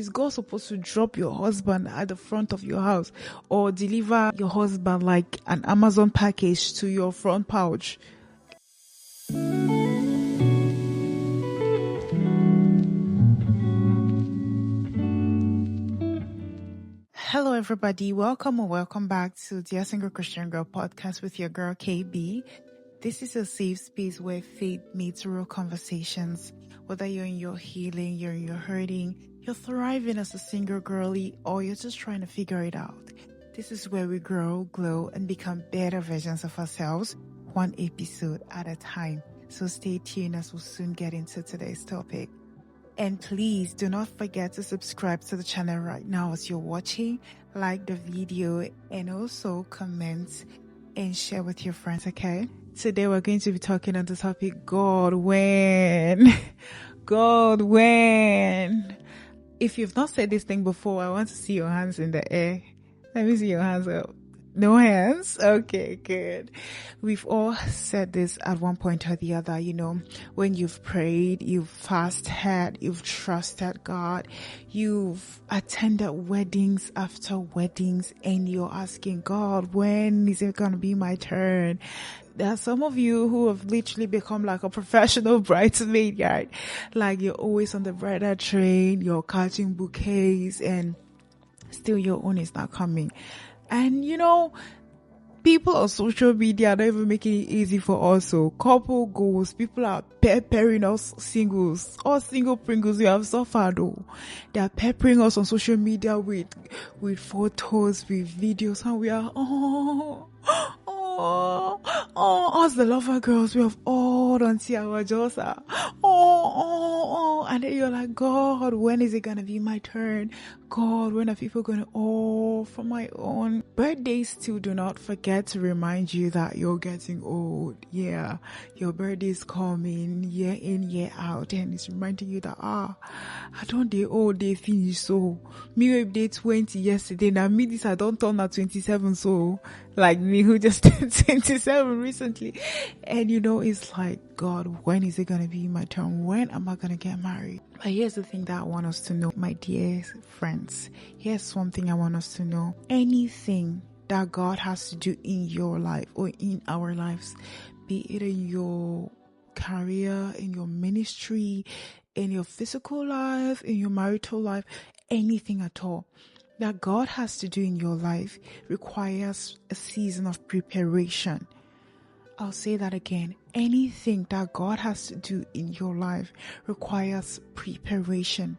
Is God supposed to drop your husband at the front of your house or deliver your husband like an Amazon package to your front porch? Hello everybody, welcome or welcome back to Dear Single Christian Girl podcast with your girl KB. This is a safe space where faith meets real conversations. Whether you're in your healing, you're in your hurting, you're thriving as a single girly, or you're just trying to figure it out. This is where we grow, glow, and become better versions of ourselves, one episode at a time. So stay tuned as we'll soon get into today's topic. And please do not forget to subscribe to the channel right now as you're watching, like the video, and also comment and share with your friends, okay? Today we're going to be talking on the topic, God, when? God, when? If you've not said this thing before, I want to see your hands in the air. Let me see your hands up. No hands? Okay, good. We've all said this at one point or the other, when you've prayed, you've fasted, you've trusted God, you've attended weddings after weddings, and you're asking God, when is it going to be my turn? There are some of you who have literally become like a professional bridesmaid, right? Like you're always on the bridal train, you're catching bouquets, and still your own is not coming. And people on social media are not even making it easy for us. So couple goals, people are peppering us singles, all single Pringles we have suffered though. They are peppering us on social media with photos, with videos, and we are us the lover girls, we have all done see our jaws and then you're like, God, when is it gonna be my turn? God, when are people gonna for my own? Birthdays too, do not forget to remind you that you're getting old. Yeah, your birthday is coming year in, year out, and it's reminding you that I don't day old, day finish. So me with day 20 yesterday, now me this I don't turn at 27, so like me who just turned 27 recently. And it's like, God, when is it gonna be my turn? When am I gonna get married? But here's the thing that I want us to know, my dear friends. Here's something I want us to know. Anything that God has to do in your life or in our lives, be it in your career, in your ministry, in your physical life, in your marital life, anything at all that God has to do in your life requires a season of preparation. I'll say that again. Anything that God has to do in your life requires preparation.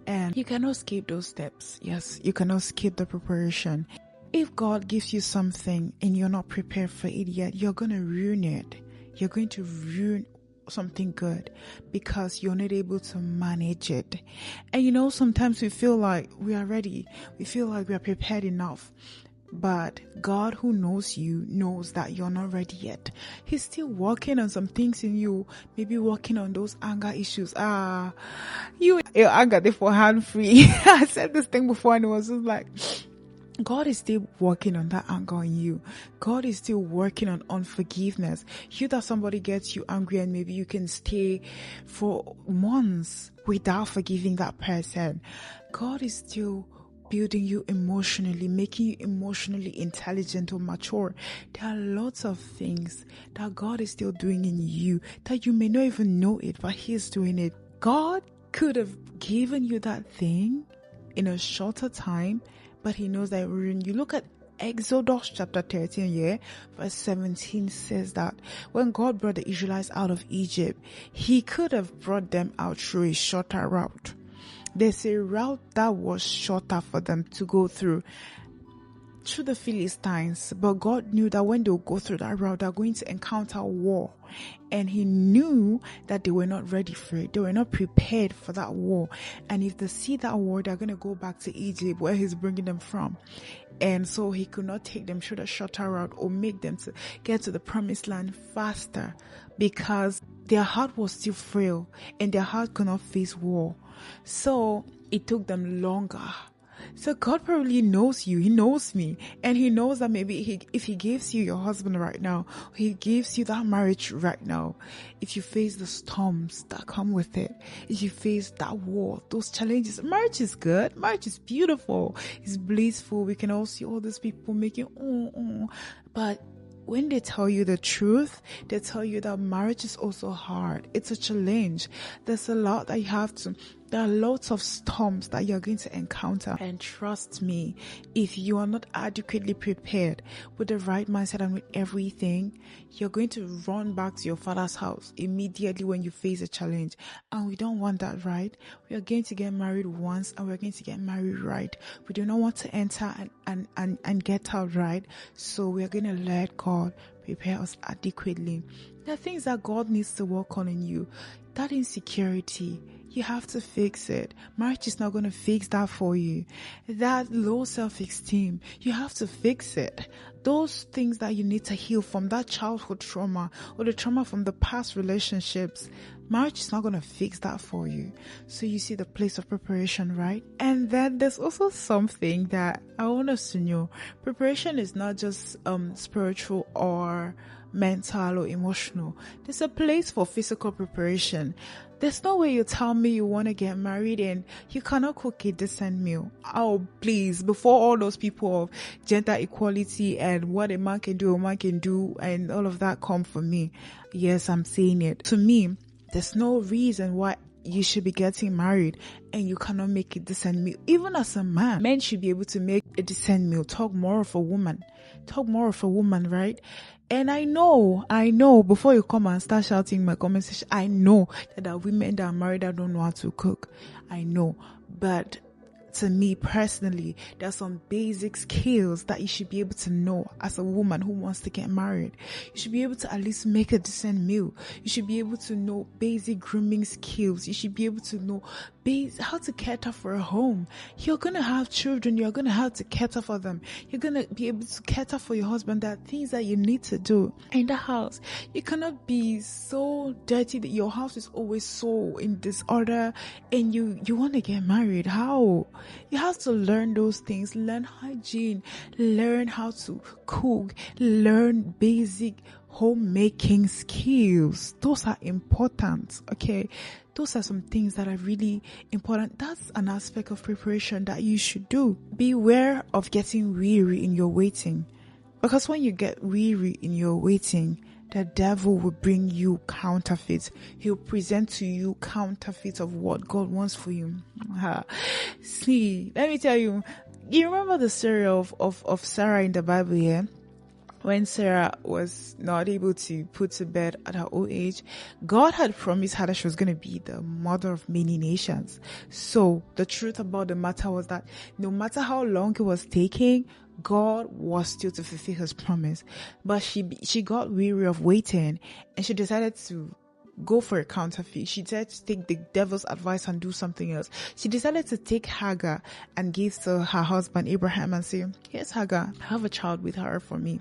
And you cannot skip those steps. Yes, you cannot skip the preparation. If God gives you something and you're not prepared for it yet, you're going to ruin it. You're going to ruin something good because you're not able to manage it. And sometimes we feel like we are ready. We feel like we are prepared enough. But God, who knows you, knows that you're not ready yet. He's still working on some things in you, maybe working on those anger issues. Your anger, therefore hand free. I said this thing before and it was just like, God is still working on that anger in you. God is still working on unforgiveness. You that somebody gets you angry and maybe you can stay for months without forgiving that person. God is still building you emotionally, making you emotionally intelligent or mature. There are lots of things that God is still doing in you that you may not even know it, but He's doing it. God could have given you that thing in a shorter time, but He knows that when you look at Exodus chapter 13, verse 17 says that when God brought the Israelites out of Egypt, He could have brought them out through a shorter route. There's a route that was shorter for them to go through the Philistines, but God knew that when they'll go through that route, they're going to encounter war. And He knew that they were not ready for it. They were not prepared for that war. And if they see that war, they're going to go back to Egypt, where He's bringing them from. And so He could not take them through the shorter route or make them to get to the promised land faster because their heart was still frail and their heart could not face war. So it took them longer. So God probably knows you. He knows me. And he knows that maybe if he gives you your husband right now, he gives you that marriage right now, if you face the storms that come with it, if you face that war, those challenges, marriage is good. Marriage is beautiful. It's blissful. We can all see all these people making, but when they tell you the truth, they tell you that marriage is also hard. It's a challenge. There's a lot that you have to, there are lots of storms that you're going to encounter. And trust me, if you are not adequately prepared with the right mindset and with everything, you're going to run back to your father's house immediately when you face a challenge. And we don't want that, right? We are going to get married once and we're going to get married right. We do not want to enter and get out right. So we are going to let God prepare us adequately. There are things that God needs to work on in you. That insecurity, you have to fix it. Marriage is not going to fix that for you. That low self-esteem, you have to fix it. Those things that you need to heal from, that childhood trauma or the trauma from the past relationships, marriage is not going to fix that for you. So you see the place of preparation, right? And then there's also something that I want us to know. Preparation is not just spiritual or mental or emotional. There's a place for physical preparation. There's no way you tell me you want to get married and you cannot cook a decent meal. Oh, please, before all those people of gender equality and what a man can do, a woman can do, and all of that come for me. Yes, I'm saying it. To me, there's no reason why you should be getting married and you cannot make a decent meal. Even as a man, men should be able to make a decent meal. Talk more of a woman, right? And I know, before you come and start shouting my comment section, I know that there are women that are married that don't know how to cook. I know. But to me personally, there are some basic skills that you should be able to know as a woman who wants to get married. You should be able to at least make a decent meal. You should be able to know basic grooming skills. You should be able to know how to cater for a home. You're going to have children. You're going to have to cater for them. You're going to be able to cater for your husband. There are things that you need to do in the house. You cannot be so dirty that your house is always so in disorder and you want to get married. How? You have to learn those things. Learn hygiene. Learn how to cook. Learn basic homemaking skills. Those are important. Okay. Those are some things that are really important. That's an aspect of preparation that you should do. Beware of getting weary in your waiting. Because when you get weary in your waiting, the devil will bring you counterfeits. He'll present to you counterfeits of what God wants for you. See, let me tell you, you remember the story of Sarah in the Bible here? When Sarah was not able to put to bed at her old age, God had promised her that she was going to be the mother of many nations. So the truth about the matter was that no matter how long it was taking, God was still to fulfill his promise. But she got weary of waiting and she decided to go for a counterfeit. She decided to take the devil's advice and do something else. She decided to take Hagar and give to her husband Abraham and say, here's Hagar, have a child with her for me.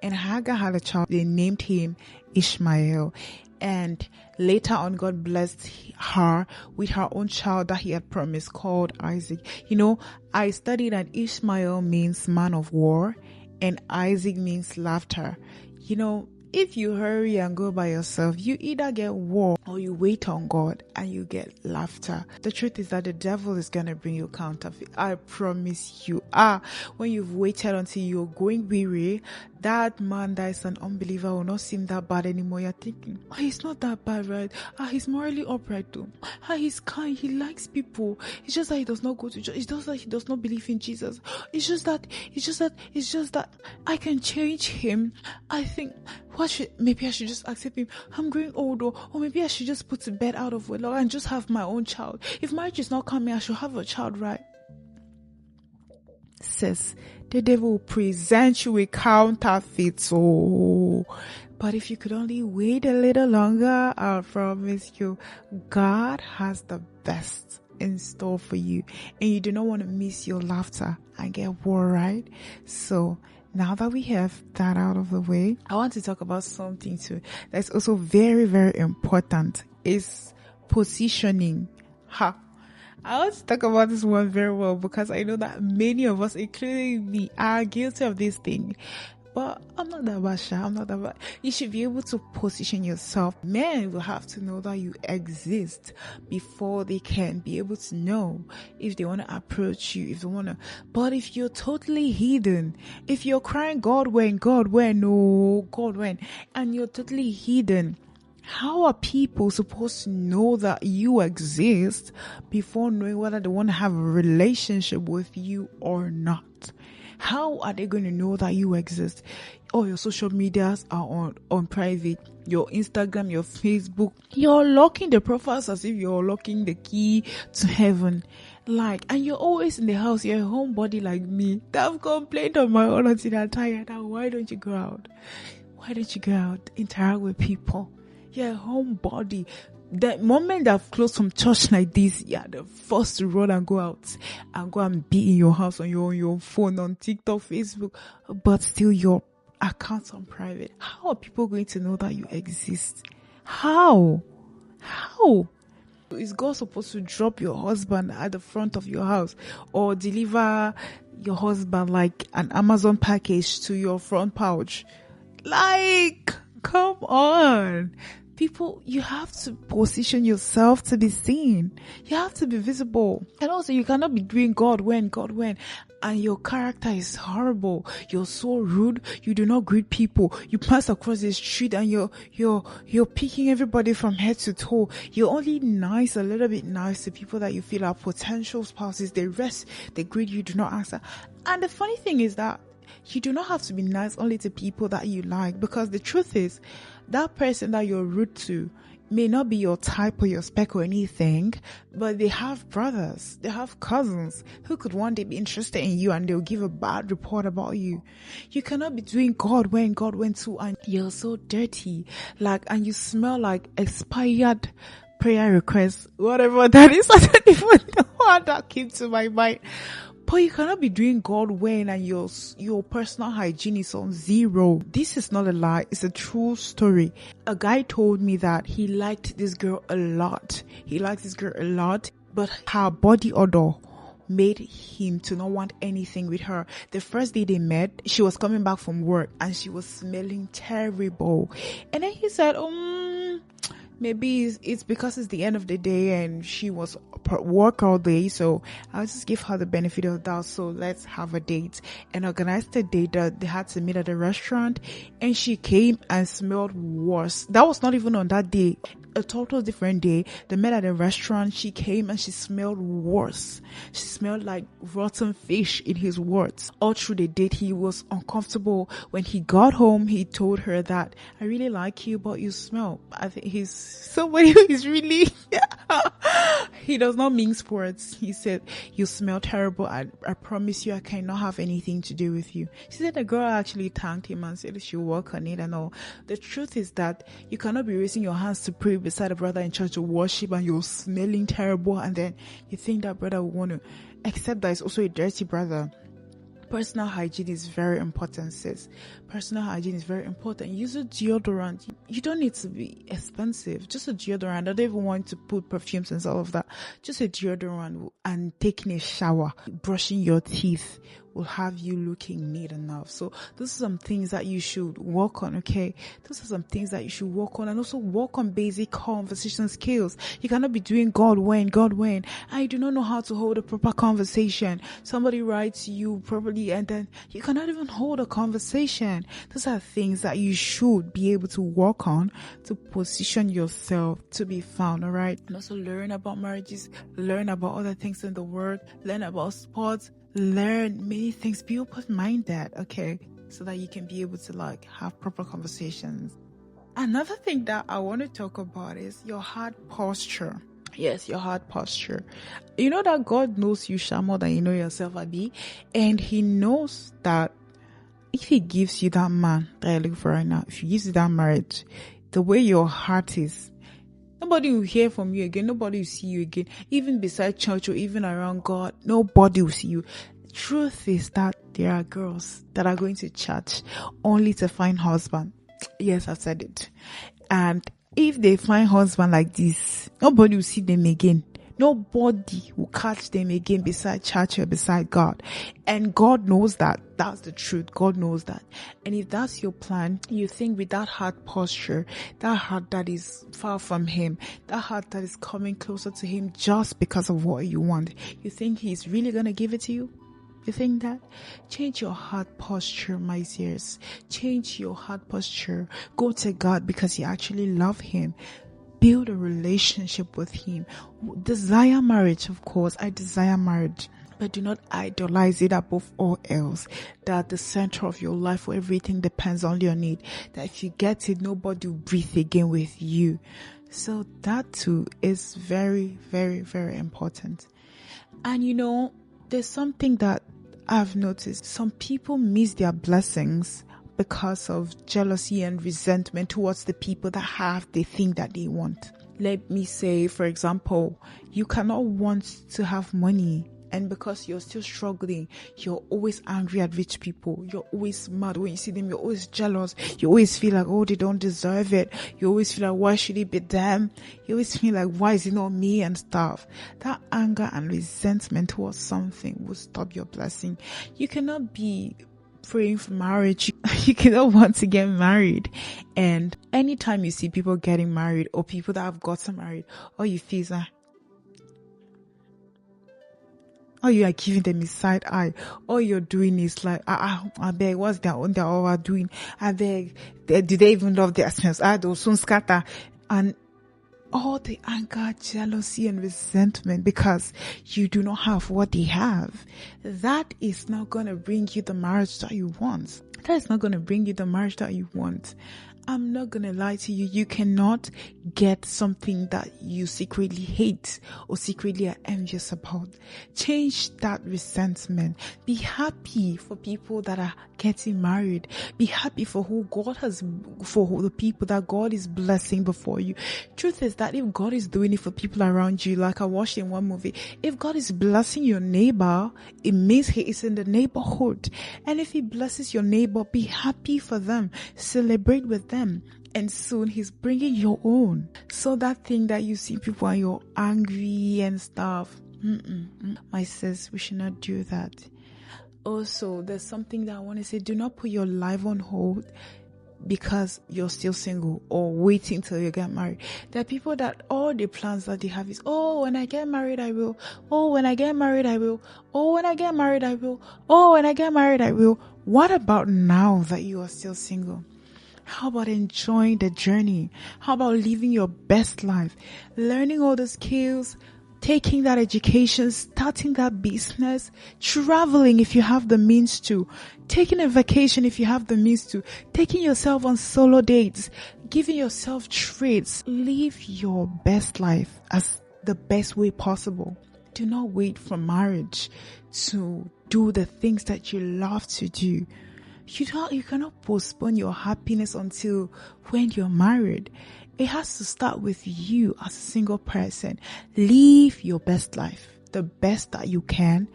And Hagar had a child. They named him Ishmael. And later on, God blessed her with her own child that he had promised called Isaac. You know, I studied that Ishmael means man of war and Isaac means laughter. You know, if you hurry and go by yourself, you either get war or you wait on God and you get laughter. The truth is that the devil is going to bring you counterfeit. I promise you. When you've waited until you're going weary, that man that is an unbeliever will not seem that bad anymore. You're thinking, he's not that bad, right? He's morally upright too. He's kind. He likes people. It's just that he does not go to church. It's just that he does not believe in Jesus. It's just that I can change him. I think, maybe I should just accept him. I'm growing older, or maybe I should just put to bed out of wedlock and just have my own child. If marriage is not coming, I should have a child, right? Sis, the devil will present you with counterfeits. But if you could only wait a little longer, I promise you, God has the best in store for you. And you do not want to miss your laughter and get war, right? So now that we have that out of the way, I want to talk about something too that's also very, very important. Is positioning. I want to talk about this one very well because I know that many of us, including me, are guilty of this thing. But I'm not that bad, Sha. I'm not that bad. You should be able to position yourself. Men will have to know that you exist before they can be able to know if they want to approach you, if they want to. But if you're totally hidden, if you're crying, God, when, no, God, when, and you're totally hidden, how are people supposed to know that you exist before knowing whether they want to have a relationship with you or not? How are they going to know that you exist? All your social medias are on private. Your Instagram, your Facebook. You're locking the profiles as if you're locking the key to heaven. And you're always in the house. You're a homebody like me. I've complained on my own until I'm tired. Now, why don't you go out? Why don't you go out? Interact with people. You're a homebody. The moment I've closed from church like this, you're the first to run and go out and go and be in your house on your phone, on TikTok, Facebook, but still your accounts on private. How are people going to know that you exist? How? Is God supposed to drop your husband at the front of your house or deliver your husband like an Amazon package to your front pouch? Come on. People, you have to position yourself to be seen. You have to be visible. And also, you cannot be doing God when, and your character is horrible. You're so rude. You do not greet people. You pass across the street and you're picking everybody from head to toe. You're only nice, a little bit nice to people that you feel are potential spouses. The rest, they greet you, do not answer. And the funny thing is that you do not have to be nice only to people that you like, because the truth is that person that you're rude to may not be your type or your spec or anything, but they have brothers, they have cousins who could one day be interested in you and they'll give a bad report about you. You cannot be doing God when too and you're so dirty, and you smell like expired prayer requests, whatever that is. I don't even know how that came to my mind. But you cannot be doing God when and your personal hygiene is on zero. This is not a lie. It's a true story. A guy told me that he liked this girl a lot. But her body odor made him to not want anything with her. The first day they met, she was coming back from work and she was smelling terrible. And then he said, maybe it's because it's the end of the day and she was work all day, so I'll just give her the benefit of the doubt. So let's have a date, and organized a date that they had to meet at a restaurant, and she came and smelled worse. That was not even on that day. A total different day. They met at a restaurant. She came and she smelled worse. She smelled like rotten fish, in his words. All through the date, he was uncomfortable. When he got home, he told her that, I really like you, but you smell. I think he's somebody who is really, he does not mince words. He said, you smell terrible. I promise you, I cannot have anything to do with you. She said the girl actually thanked him and said she'll work on it and all. The truth is that you cannot be raising your hands to pray beside a brother in church to worship and you're smelling terrible, and then you think that brother will want to accept that it's also a dirty brother. Personal hygiene is very important, sis. Personal hygiene is very important. Use a deodorant. You don't need to be expensive. Just a deodorant. I don't even want to put perfumes and all of that. Just a deodorant and taking a shower, brushing your teeth will have you looking neat enough. So those are some things that you should work on, okay? Those are some things that you should work on, and also work on basic conversation skills. You cannot be doing God when, I do not know how to hold a proper conversation. Somebody writes you properly and then you cannot even hold a conversation. Those are things that you should be able to work on to position yourself to be found, alright? And also learn about marriages, learn about other things in the world, learn about sports, learn many things. Be open-minded, okay? So that you can be able to have proper conversations. Another thing that I want to talk about is your heart posture. Yes, your heart posture. You know that God knows you more than you know yourself, Abi, and He knows that if He gives you that man that you're looking for right now, if He gives you that marriage, the way your heart is, nobody will hear from you again. Nobody will see you again. Even beside church or even around God, nobody will see you. Truth is that there are girls that are going to church only to find husband. Yes, I've said it. And if they find husband like this, nobody will see them again. Nobody will catch them again beside church or beside God. And God knows that. That's the truth. God knows that. And if that's your plan, you think with that heart posture, that heart that is far from Him, that heart that is coming closer to Him just because of what you want, you think He's really going to give it to you? You think that? Change your heart posture, my dears. Change your heart posture. Go to God because you actually love Him. Build a relationship with Him. Desire marriage, of course. I desire marriage. But do not idolize it above all else. That the center of your life where everything depends on your need. That if you get it, nobody will breathe again with you. So that too is very, very, very important. And there's something that I've noticed. Some people miss their blessings because of jealousy and resentment towards the people that have the thing that they want. Let me say, for example, you cannot want to have money, and because you're still struggling, you're always angry at rich people. You're always mad when you see them. You're always jealous. You always feel like, oh, they don't deserve it. You always feel like, why should it be them? You always feel like, why is it not me and stuff? That anger and resentment towards something will stop your blessing. You cannot be praying for marriage. You cannot want to get married. And anytime you see people getting married or people that have gotten married, all you feel is like, all you are giving them is side eye. All you're doing is like, I beg, what's their own, they're all doing? I beg, do they even love their spouse? They'll soon scatter. And all the anger, jealousy, and resentment because you do not have what they have. That is not going to bring you the marriage that you want. That is not going to bring you the marriage that you want. I'm not going to lie to you. You cannot get something that you secretly hate or secretly are envious about. Change that resentment. Be happy for people that are getting married. Be happy for for the people that God is blessing before you. Truth is that if God is doing it for people around you, like I watched in one movie, if God is blessing your neighbor, it means He is in the neighborhood. And if He blesses your neighbor, be happy for them. Celebrate with them. And soon He's bringing your own. So that thing that you see people and you're angry and stuff, my sis, we should not do that. Also, there's something that I want to say. Do not put your life on hold because you're still single or waiting till you get married. There are people that all the plans that they have is, oh, when I get married, I will. Oh, when I get married, I will. Oh, when I get married, I will. Oh, when I get married, I will. What about now that you are still single? How about enjoying the journey? How about living your best life? Learning all the skills, taking that education, starting that business, traveling if you have the means to, taking a vacation if you have the means to, taking yourself on solo dates, giving yourself treats. Live your best life as the best way possible. Do not wait for marriage to do the things that you love to do. You cannot postpone your happiness until when you're married. It has to start with you as a single person. Live your best life, the best that you can.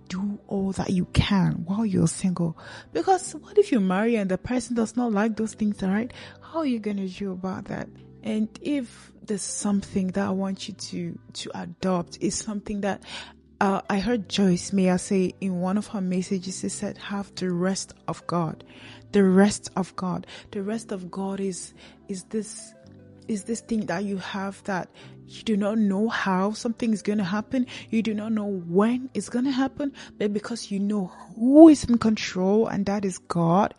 Do all that you can while you're single. Because what if you marry and the person does not like those things, right? How are you going to do about that? And if there's something that I want you to adopt, is something that I heard Joyce Meyer say in one of her messages. She said, have the rest of God. The rest of God. The rest of God is this thing that you have that you do not know how something is going to happen. You do not know when it's going to happen. But because you know who is in control, and that is God,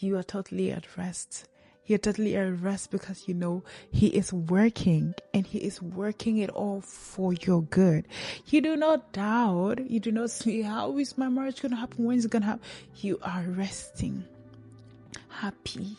you are totally at rest. You're totally at rest because you know He is working, and He is working it all for your good. You do not doubt. You do not say, how is my marriage going to happen? When is it going to happen? You are resting, happy,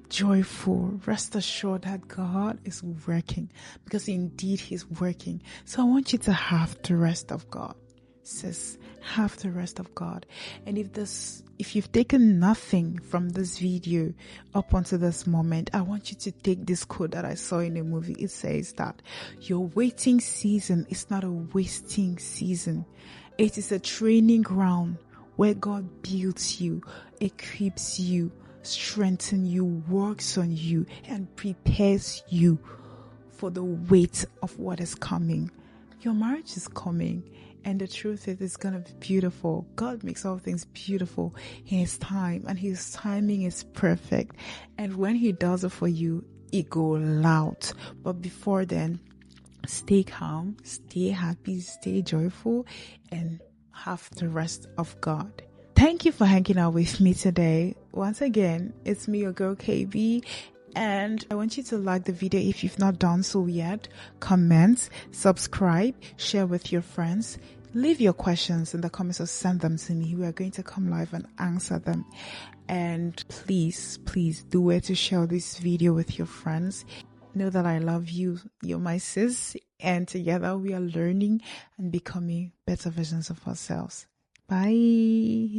joyful. Rest assured that God is working, because indeed He's working. So I want you to have the rest of God. Sis, have the rest of God. And if you've taken nothing from this video up until this moment, I want you to take this quote that I saw in a movie. It says that your waiting season is not a wasting season. It is a training ground where God builds you, equips you, strengthens you, works on you, and prepares you for the weight of what is coming. Your marriage is coming, and the truth is it's going to be beautiful. God makes all things beautiful in His time, and His timing is perfect. And when He does it for you, it go loud. But before then, stay calm, stay happy, stay joyful, and have the rest of God. Thank you for hanging out with me today. Once again, it's me, your girl KB, and I want you to like the video if you've not done so yet. Comment, subscribe, share with your friends. Leave your questions in the comments or send them to me. We are going to come live and answer them. And please do it to share this video with your friends. Know that I love you. You're my sis, and together we are learning and becoming better versions of ourselves. Bye.